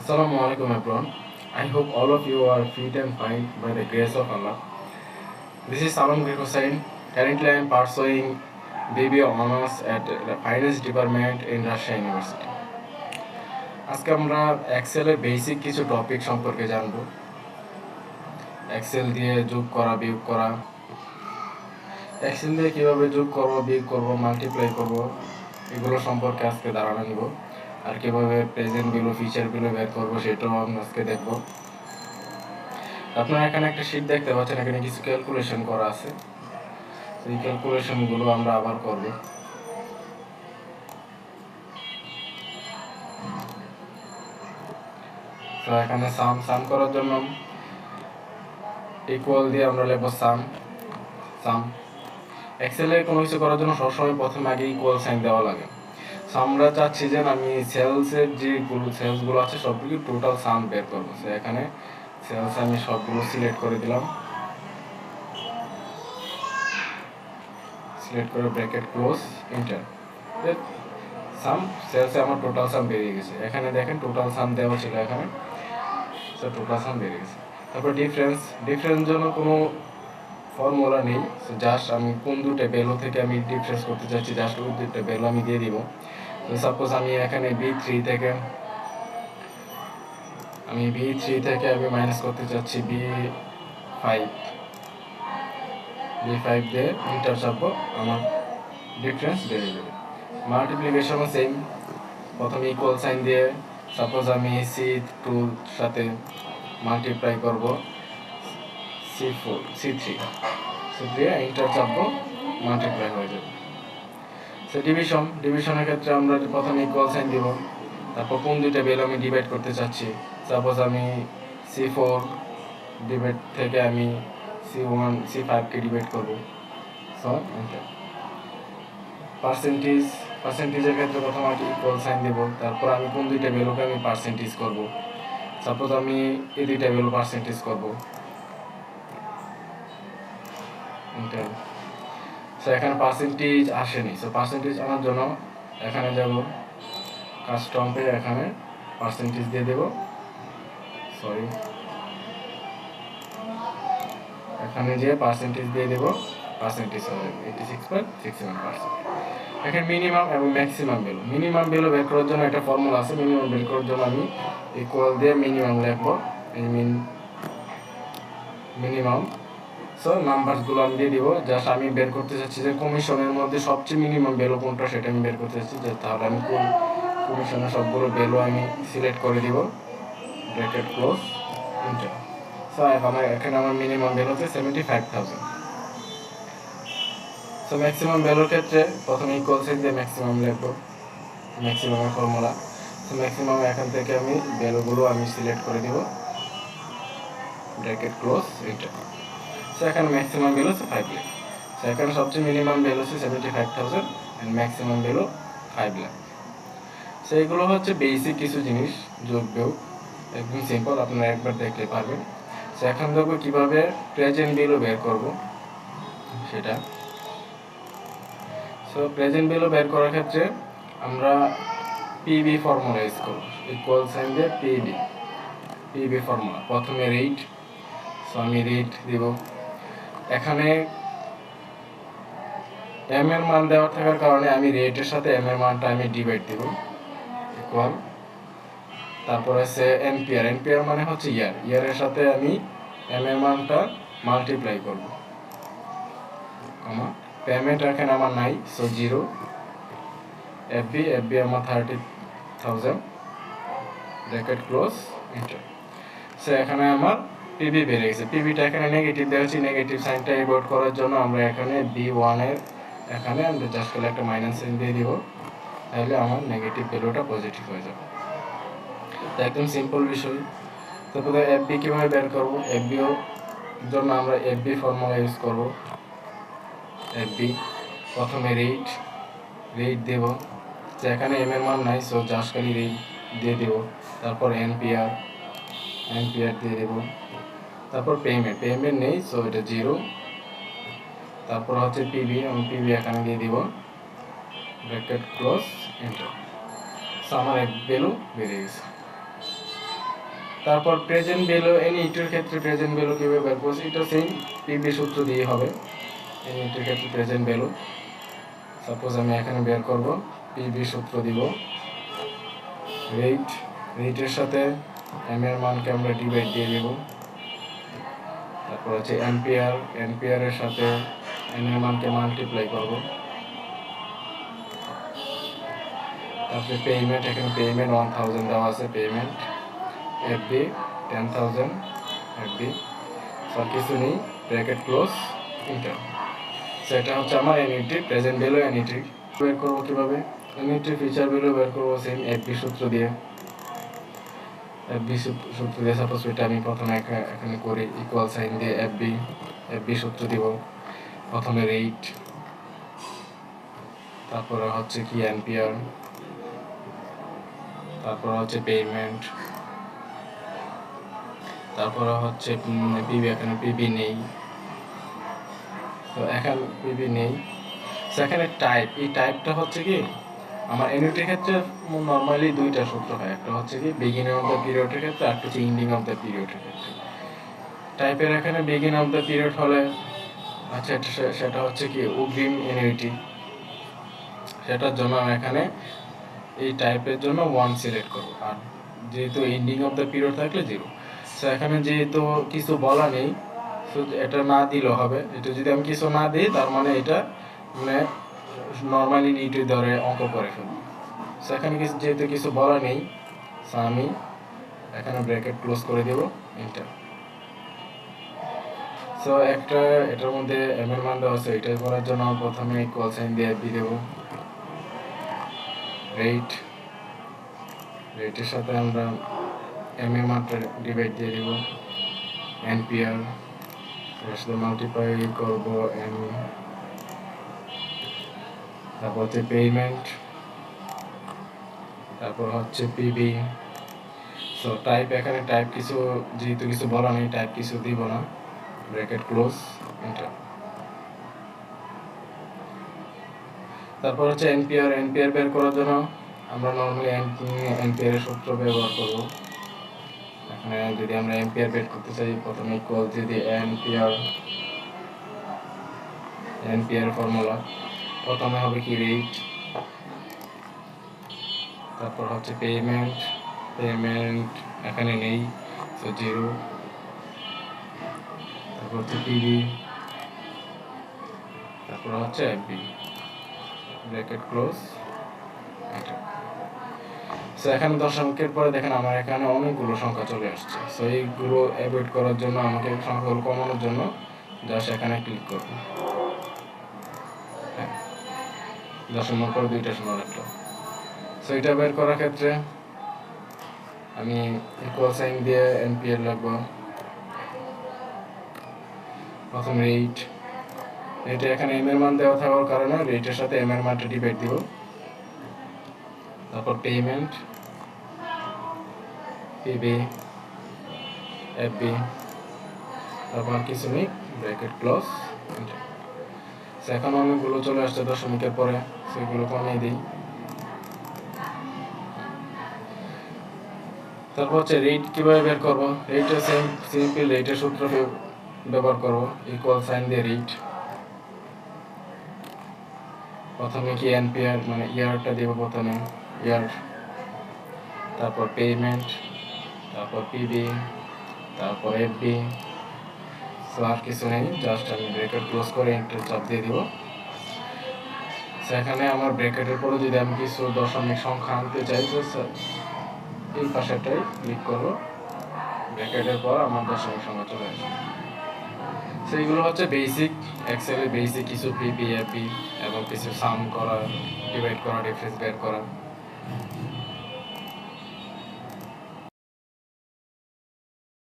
Assalamu alaikum everyone. I hope all of you are fit and fine by the grace of Allah. This is Salam Greek Hussain. Currently I am pursuing BBA Honours at the Finance Department in Russia University. আজকে আমরা এক্সেলের basic কিছু topic সম্পর্কে জানব। Excel দিয়ে যোগ করা, বিয়োগ করা, এক্সেল দিয়ে কীভাবে যোগ করব, বিয়োগ করব, মাল্টিপ্লাই করব, এগুলো সম্পর্কে আজকে ধারণা নিব। আর কীভাবে প্রেজেন্ট ভ্যালু, ফিচার ভ্যালু বের করবো সেটাও আমরা আজকে দেখব। আপনারা এখানে একটা শীট দেখতে পাচ্ছেন, এখানে কিছু ক্যালকুলেশন করা আছে। এই ক্যালকুলেশনগুলো আমরা আবার করব। তো এখানে সাম করার জন্য ইকুয়াল দিয়ে আমরা লিখব সাম। এক্সেলে কোনো কিছু করার জন্য সবসময় প্রথমে আগে ইকুয়াল সাইন দেওয়া লাগে। সো আমরা চাচ্ছি যে আমি সেলসের সেলসগুলো আছে সবগুলো টোটাল সাম বের করবো। সো এখানে সেলস আমি সবগুলো সিলেক্ট করে দিলাম, সিলেক্ট করে ব্র্যাকেট ক্লোজ এন্টার। সাম সেলসে আমার টোটাল সাম বেরিয়ে গেছে। এখানে দেখেন টোটাল সাম দেওয়া ছিল এখানে, সো টোটাল সাম বেরিয়ে গেছে। তারপর ডিফারেন্স জন্য কোনো ফর্মুলা নেই। সো জাস্ট আমি কোন দুটো ভ্যালু থেকে আমি ডিফারেন্স করতে চাচ্ছি, জাস্ট ওই দুটো ভ্যালু আমি দিয়ে দিব। তো সাপোজ আমি এখানে B3 থেকে আমি মাইনাস করতে চাচ্ছি B5 দিয়ে ইন্টার চাপবো, আমার ডিফারেন্স বেরিয়ে যাবে। মাল্টিপ্লিকেশনও সেম, প্রথমে ইকুয়াল সাইন দিয়ে সাপোজ আমি C2 সাথে মাল্টিপ্লাই করব C3 দিয়ে ইন্টার চাপবো, মাল্টিপ্লাই হয়ে যাবে। সো ডিভিশনের ক্ষেত্রে আমরা প্রথমে ইকুয়াল সাইন দিব, তারপর কোন দুইটা ভ্যালু আমি ডিভাইড করতে চাচ্ছি। সাপোজ আমি C4 ডিভাইড থেকে আমি C5কে ডিভাইড করব। সো পার্সেন্টেজের ক্ষেত্রে প্রথমে আমি ইকুয়াল সাইন দেব, তারপর আমি কোন দুইটা ভ্যালুকে আমি পার্সেন্টেজ করব। সাপোজ আমি এই দুইটা ভ্যালু পার্সেন্টেজ করব। সো এখানে পার্সেন্টেজ আসেনি। সো পার্সেন্টেজ আনার জন্য এখানে যাব কাস্টমে, এখানে পার্সেন্টেজ দিয়ে দেব, এখানে যে পার্সেন্টেজ দিয়ে দেব, পার্সেন্টেজ হবে 86.67%। এখানে মিনিমাম এবং ম্যাক্সিমাম ভ্যালু, মিনিমাম ভ্যালু বের করার জন্য একটা ফর্মুলা আছে। মিনিমাম বের করার জন্য আমি ইকুয়াল দিয়ে মিনিমাম লিখব, এই মিনিমাম। সো নাম্বারসগুলো আমি দিয়ে দিব, জাস্ট আমি বের করতে চাচ্ছি যে কমিশনের মধ্যে সবচেয়ে মিনিমাম ভ্যালু কোনটা সেটা আমি বের করতে চাচ্ছি। যে তাহলে আমি কোন কমিশনের সবগুলো ভ্যালু আমি সিলেক্ট করে দিব, ব্র্যাকেট ক্লোজ এন্টার। সো এখানে আমার মিনিমাম ভ্যালু হচ্ছে 75,000। সো ম্যাক্সিমাম ভ্যালুর ক্ষেত্রে প্রথমে ইকুয়াল সাইন দিয়ে ম্যাক্সিমাম লিখব, ম্যাক্সিমামের ফর্মুলা। সো ম্যাক্সিমাম এখান থেকে আমি ভ্যালুগুলো আমি সিলেক্ট করে দিব, ব্র্যাকেট ক্লোজ এন্টার। সো এখানে ম্যাক্সিমাম ভ্যালু হচ্ছে 5 লাখ। সো এখানে সবচেয়ে মিনিমাম ভ্যালু হচ্ছে 75,000 and maximum value 5 lakh. So এগুলো হচ্ছে বেসিক কিছু জিনিস, যোগ বিয়োগ একদম সিম্পল, আপনারা একবার দেখলে পারবেন। সো এখন দেখবো কীভাবে প্রেজেন্ট ভ্যালু বের করব সেটা। সো প্রেজেন্ট ভ্যালু বের করার ক্ষেত্রে আমরা পিবি ফর্মুলা ইউজ করব, ইকুয়াল সাইন দিয়ে পিবি ফর্মুলা। প্রথমে রেট, সো আমি রেট দিব। এখানে এম এর মান দেওয়া থাকার কারণে আমি রেটের সাথে এম এর মানটা আমি ডিভাইড দিব, ইকুয়াল। তারপর আছে এনপিআর মানে হচ্ছে ইয়ারের সাথে আমি এম এর মানটা মাল্টিপ্লাই করব, পেমেন্ট এখানে আমার নাই, সো 0। এফবি আমার 30,000, ব্র্যাকেট ক্লোজ এন্টার। সো এখানে আমার পিবি বেড়ে গেছে। পিবিটা এখানে নেগেটিভ দেওয়া হচ্ছে, নেগেটিভ সাইনটা অ্যাভয়েড করার জন্য আমরা এখানে B1 এর এখানে আমরা জাস্ট করে একটা মাইনাস সাইন দিয়ে দিব, তাহলে আমার নেগেটিভ ভ্যালুটা পজিটিভ হয়ে যাবে। তো একদম সিম্পল বিষয়। তারপরে এফবি কীভাবে বের করবো, এফবিও জন্য আমরা এফবি ফর্মুলা ইউজ করব। এফবি প্রথমে রেট দেব, তো এখানে এম এর মান নাই, সো জাস্ট খালি রেট দিয়ে দেব। তারপর এনপিআর দিয়ে দেব। তারপর পেমেন্ট নেই, সো এটা 0। তারপর হচ্ছে পিবি, আমি পিবি এখানে দিয়ে দিব, ব্র্যাকেট ক্লোজ এন্টার। সো আমার এক ভ্যালু বেরিয়ে গেছে। তারপর প্রেজেন্ট ভ্যালু এনইটির ক্ষেত্রে প্রেজেন্ট ভ্যালু কিভাবে বের করছি, এটা সেম পিভি সূত্র দিয়ে হবে। এনইটির ক্ষেত্রে প্রেজেন্ট ভ্যালু সাপোজ আমি এখানে বের করব, পিভি সূত্র দিব, রেটের সাথে এম এর মানকে আমরা ডিভাইড দিয়ে দেব। তারপর হচ্ছে এম্পিয়ারের সাথে এন এর মানকে মাল্টিপ্লাই করব। তারপরে পেমেন্ট, এখানে পেমেন্ট 1000 দেওয়া আছে, পেমেন্ট এফবি 10,000 এফবি, সব কিছু নেই, ব্র্যাকেট ক্লোজ ইন্টার। সেটা হচ্ছে আমার এনইটি প্রেজেন্ট ভ্যালু। এনইটি বের করবো কিভাবে, এনইটি ফিচার ভ্যালু বের করবো সেম এফবি সূত্র দিয়ে। এফবি সূত্র দিয়ে সাপোজ এটা আমি প্রথমে এখানে করি, ইকুয়াল সাইন দিয়ে এফবি সূত্র দিব। প্রথমে রেট, তারপরে হচ্ছে কি অ্যাম্পিয়ার, তারপর হচ্ছে পেমেন্ট, তারপরে হচ্ছে পিবি, এখানে পিবি নেই, তো এখানে পিবি নেই। সেখানে টাইপ, এই টাইপটা হচ্ছে কি আমার এনইটির ক্ষেত্রে নর্মালি দুইটা সূত্র হয়, একটা হচ্ছে কি বিগিনিং অফ দ্য পিরিয়ডের ক্ষেত্রে, আর হচ্ছে এন্ডিং অফ দ্য পিরিয়ডের ক্ষেত্রে। টাইপের এখানে বিগিনিং অফ দ্য পিরিয়ড হলে আচ্ছা সেটা হচ্ছে কি অগ্রিম এনইটি, সেটার জন্য এখানে এই টাইপের জন্য 1 সিলেক্ট করব, আর যেহেতু এন্ডিং অফ দ্য পিরিয়ড থাকলে 0। সো এখানে যেহেতু কিছু বলা নেই, এটা না দিলেও হবে। এটা যদি আমি কিছু না দিই তার মানে এটা মানে নর্মালি নিটে ধরে অঙ্ক করে ফেলবো। সো এখানে যেহেতু কিছু বলা নেই, সো আমি এখানে ব্র্যাকেট ক্লোজ করে দেব, এন্টার। সো একটা এটার মধ্যে এম এর মান দেওয়া আছে, এটা করার জন্য প্রথমে ইকুয়াল সাইন দিয়ে এফবি দেব। রেটের সাথে আমরা এম এর মানটা ডিভাইড দিয়ে দেব, এম্পিয়ার, এর সাথে মাল্টিপ্লাই করব এম, তারপর হচ্ছে পেমেন্ট, তারপর হচ্ছে পিবি। সো টাইপ, এখানে টাইপ কিছু যেহেতু কিছু বলা নেই, টাইপ কিছু দিব না, ব্র্যাকেট ক্লোজ এন্টার। তারপর হচ্ছে এনপিআর বের করার জন্য আমরা নর্মালি এনপিআর এর সূত্র ব্যবহার করব। এখানে যদি আমরা এনপিআর বের করতে চাই, প্রথমে ইকুয়াল যদি এনপিআর ফর্মুলা, প্রথমে হবে কি রেট, তারপর হচ্ছে পেমেন্ট এখানে নেই, সো 0, তারপর হচ্ছে পিবি, তারপর হচ্ছে FB, bracket close enter. So এখানে দশমিকের পরে দেখেন আমার এখানে অনেকগুলো সংখ্যা চলে আসছে। সো এইগুলো অ্যাভয়েড করার জন্য, আমাকে সংখ্যাগুলো কমানোর জন্য জাস্ট এখানে ক্লিক করব, দশমিকের পরে 2টা শূন্য রাখলাম। সো এটা বের করার ক্ষেত্রে আমি ইকুয়াল সাইন দিয়ে এনপিআর লাগবো, প্রথম রেট, এটা এখানে এম এর মান দেওয়া থাকার কারণে রেটের সাথে এম এর মানটা ডিভাইড দিব। তারপর পেমেন্ট, পিবি, এফবি, তারপর কিছু নেই, ব্র্যাকেট ক্লোজ এন্টার। এখন অনেকগুলো চলে আসছে দশমিকের পরে, সেগুলো কমিয়ে দিই। তারপর হচ্ছে রেট কিভাবে বের করবো, রেটের সিম্পল রেটের সূত্র ব্যবহার করবো, ইকুয়াল সাইন দিয়ে রেট, প্রথমে কি এনপিআর মানে ইয়ারটা দেব, প্রথমে ইয়ার, তারপর পেমেন্ট, তারপর পিবি, তারপর এফবি। সো আর কিছু নেই, জাস্ট আমি ব্র্যাকেট ক্লোজ করে এন্টার চাপ দিয়ে দিব। সেখানে আমার ব্র্যাকেটের পরে যদি আমি কিছু দশমিক সংখ্যা আনতে চাই, তো এই পাশেরটাই ক্লিক করবো, ব্র্যাকেটের পর আমার দশমিক সংখ্যা চলে আসবে। সেইগুলো হচ্ছে বেসিক এক্সেলের বেসিক কিছু পিপি, এফবি এবং কিছু সাম করা, ডিভাইড করা, ডিফারেন্স বের করা।